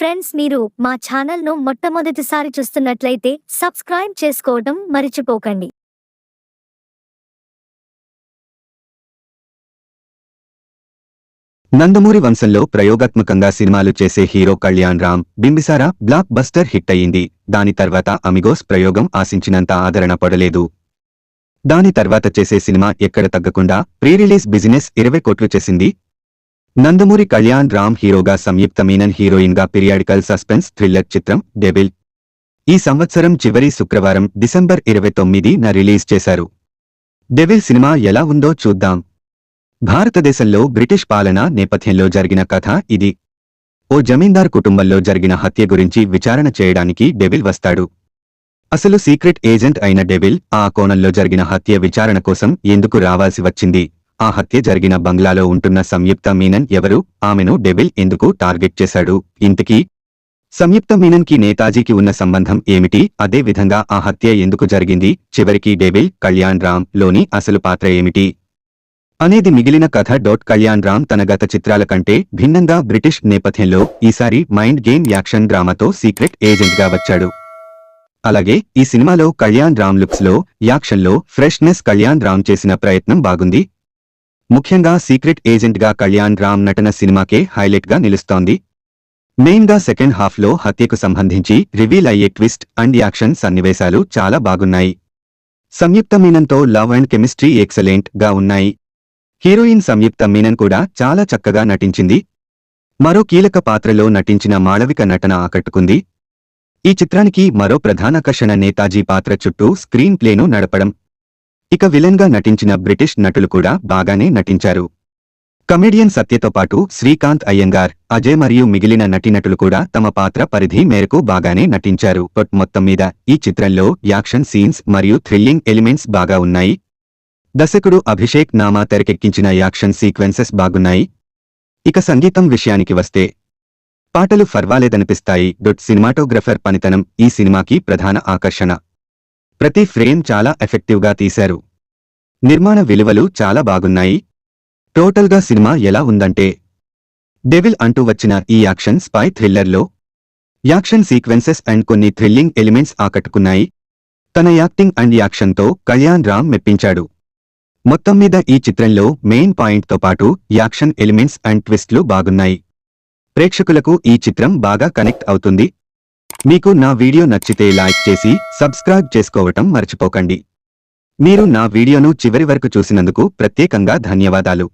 Friends, మీరు మా ఛానల్ను మొట్టమొదటిసారి చూస్తున్నట్లయితే సబ్స్క్రైబ్ చేసుకోవడం మర్చిపోకండి. నందమూరి వంశంలో ప్రయోగాత్మకంగా సినిమాలు చేసే hero Kalyan Ram Bimbisara block buster hit అయ్యింది. దాని తర్వాత అమిగోస్ ప్రయోగం ఆశించినంత ఆదరణ పడలేదు. దాని తర్వాత చేసే సినిమా ఎక్కడ తగ్గకుండా ప్రీ రిలీజ్ బిజినెస్ 20 కోట్లు చేసింది. నందమూరి కళ్యాణ్ రామ్ హీరోగా, సంయుక్త మీనన్ హీరోయిన్ గా పీరియాడికల్ సస్పెన్స్ థ్రిల్లర్ చిత్రం డెవిల్ ఈ సంవత్సరం చివరి శుక్రవారం డిసెంబర్ 29న రిలీజ్ చేశారు. డెవిల్ సినిమా ఎలా ఉందో చూద్దాం. భారతదేశంలో బ్రిటిష్ పాలన నేపథ్యంలో జరిగిన కథ ఇది. ఓ జమీందార్ కుటుంబంలో జరిగిన హత్య గురించి విచారణ చేయడానికి డెవిల్ వస్తాడు. అసలు సీక్రెట్ ఏజెంట్ అయిన డెవిల్ ఆ కోణంలో జరిగిన హత్య విచారణ కోసం ఎందుకు రావాల్సి వచ్చింది? ఆ హత్య జరిగిన బంగ్లాలో ఉంటున్న సంయుక్త మీనన్ ఎవరు? ఆమెను డెవిల్ ఎందుకు టార్గెట్ చేశాడు? ఇంతకీ సంయుక్త మీనన్ కి నేతాజీకి ఉన్న సంబంధం ఏమిటి? అదే విధంగా ఆ హత్య ఎందుకు జరిగింది? చివరికి డెవిల్ కళ్యాణ్ రామ్ లోని అసలు పాత్ర ఏమిటి అనేది మిగిలిన కథ. కళ్యాణ్ రామ్ తన గత చిత్రాల కంటే భిన్నంగా బ్రిటిష్ నేపథ్యంలో ఈసారి మైండ్ గేమ్ యాక్షన్ డ్రామాతో సీక్రెట్ ఏజెంట్ గా వచ్చాడు. అలాగే ఈ సినిమాలో కళ్యాణ్ రామ్ లుక్స్ లో, యాక్షన్లో ఫ్రెష్నెస్ కళ్యాణ్ రామ్ చేసిన ప్రయత్నం బాగుంది. ముఖ్యంగా సీక్రెట్ ఏజెంట్ గా కళ్యాణ్ రామ్ నటన సినిమాకే హైలైట్ గా నిలుస్తోంది. మెయిన్ గా సెకండ్ హాఫ్ లో హత్యకు సంబంధించి రివీల్ అయ్యే ట్విస్ట్ అండ్ యాక్షన్ సన్నివేశాలు చాలా బాగున్నాయి. సంయుక్త మీనన్తో లవ్ అండ్ కెమిస్ట్రీ ఎక్సలెంట్ గా ఉన్నాయి. హీరోయిన్ సంయుక్త మీనన్ కూడా చాలా చక్కగా నటించింది. మరో కీలక పాత్రలో నటించిన మాళవిక నటన ఆకట్టుకుంది. ఈ చిత్రానికి మరో ప్రధానాకర్షణ నేతాజీ పాత్ర చుట్టూ స్క్రీన్ ప్లేను నడపడం. ఇక విలన్ గా నటించిన బ్రిటిష్ నటులు కూడా బాగానే నటించారు. కమెడియన్ సత్యతో పాటు శ్రీకాంత్ అయ్యంగార్, అజయ్ మరియు మిగిలిన నటీనటులు కూడా తమ పాత్ర పరిధి మేరకు బాగానే నటించారు. మొత్తం మీద ఈ చిత్రంలో యాక్షన్ సీన్స్ మరియు థ్రిల్లింగ్ ఎలిమెంట్స్ బాగా ఉన్నాయి. దర్శకుడు అభిషేక్ నామా తెరకెక్కించిన యాక్షన్ సీక్వెన్సెస్ బాగున్నాయి. ఇక సంగీతం విషయానికి వస్తే పాటలు ఫర్వాలేదనిపిస్తాయి. సినిమాటోగ్రఫర్ పనితనం ఈ సినిమాకి ప్రధాన ఆకర్షణ. ప్రతి ఫ్రేమ్ చాలా ఎఫెక్టివ్గా తీశారు. నిర్మాణ విలువలు చాలా బాగున్నాయి. టోటల్గా సినిమా ఎలా ఉందంటే, డెవిల్ అంటూ వచ్చిన ఈ యాక్షన్ స్పై థ్రిల్లర్లో యాక్షన్ సీక్వెన్సెస్ అండ్ కొన్ని థ్రిల్లింగ్ ఎలిమెంట్స్ ఆకట్టుకున్నాయి. తన యాక్టింగ్ అండ్ యాక్షన్తో కళ్యాణ్ రామ్ మెప్పించాడు. మొత్తం మీద ఈ చిత్రంలో మెయిన్ పాయింట్తో పాటు యాక్షన్ ఎలిమెంట్స్ అండ్ ట్విస్ట్లు బాగున్నాయి. ప్రేక్షకులకు ఈ చిత్రం బాగా కనెక్ట్ అవుతుంది. మీకు నా వీడియో నచ్చితే లైక్ చేసి సబ్స్క్రైబ్ చేసుకోవటం మర్చిపోకండి. మీరు నా వీడియోను చివరి వరకు చూసినందుకు ప్రత్యేకంగా ధన్యవాదాలు.